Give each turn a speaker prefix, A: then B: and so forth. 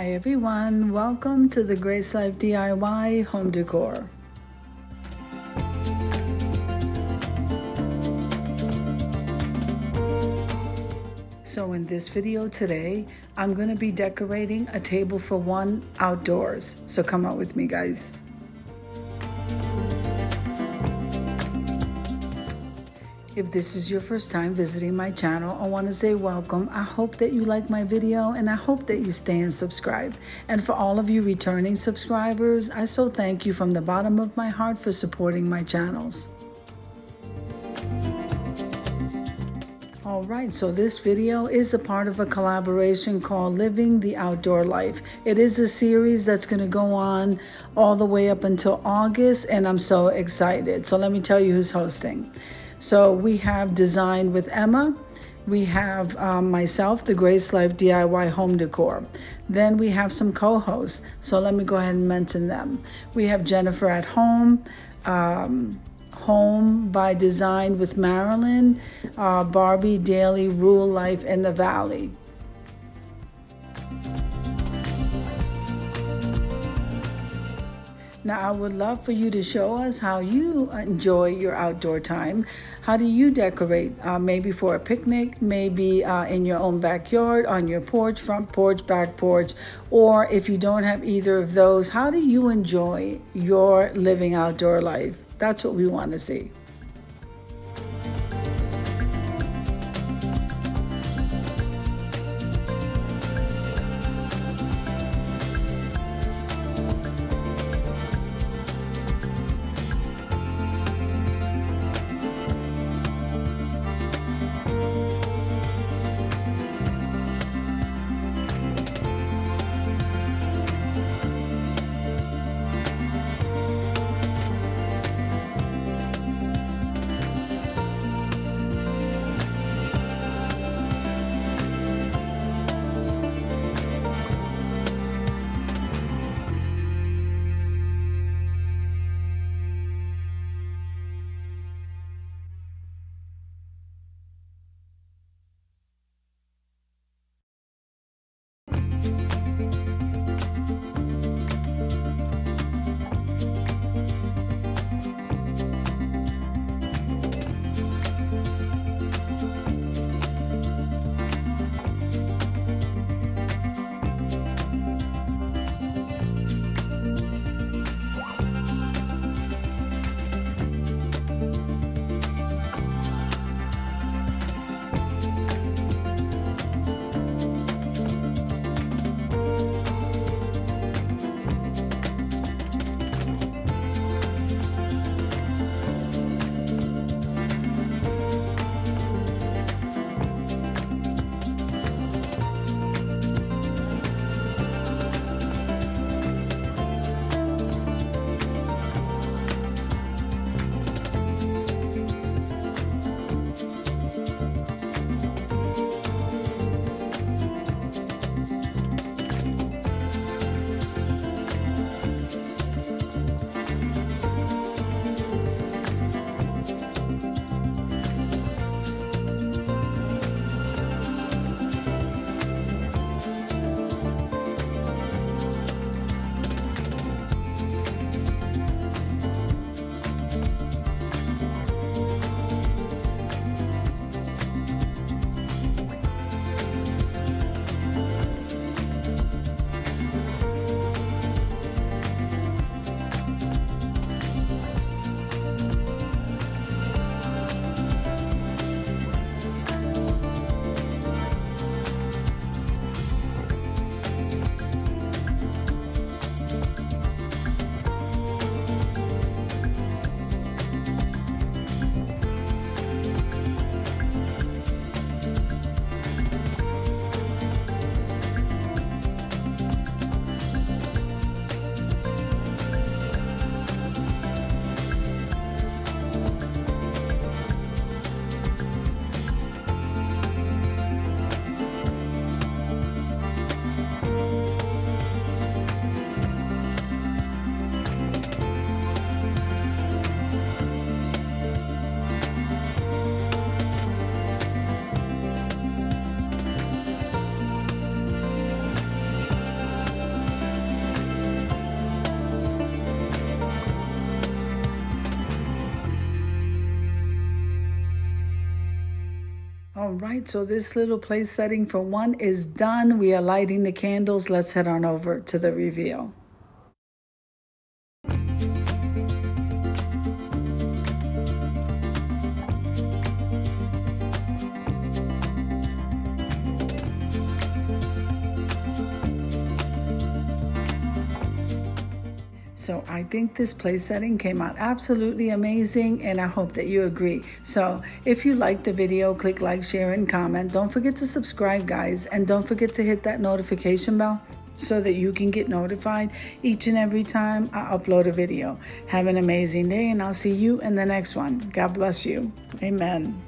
A: Hi everyone, welcome to the Grace Life DIY home decor. So in this video today, I'm going to be decorating a table for one outdoors. So come out with me, guys. If this is your first time visiting my channel, I want to say welcome. I hope that you like my video and I hope that you stay and subscribe. And for all of you returning subscribers, I so thank you from the bottom of my heart for supporting my channels. Alright, so this video is a part of a collaboration called Living the Outdoor Life. It is a series that's going to go on all the way up until August, and I'm so excited. So let me tell you who's hosting. So we have Design with Emma. We have myself, the Grace Life DIY home decor. Then we have some co-hosts. So let me go ahead and mention them. We have Jennifer at Home, Home by Design with Marilyn, Barbie Daily Rule Life in the Valley. Now, I would love for you to show us how you enjoy your outdoor time. How do you decorate? Maybe for a picnic, maybe in your own backyard, on your porch, front porch, back porch, or if you don't have either of those, how do you enjoy your living outdoor life? That's what we want to see. All right, so this little place setting for one is done. We are lighting the candles. Let's head on over to the reveal. So I think this place setting came out absolutely amazing, and I hope that you agree. So if you like the video, click like, share, and comment. Don't forget to subscribe, guys, and don't forget to hit that notification bell so that you can get notified each and every time I upload a video. Have an amazing day, and I'll see you in the next one. God bless you. Amen.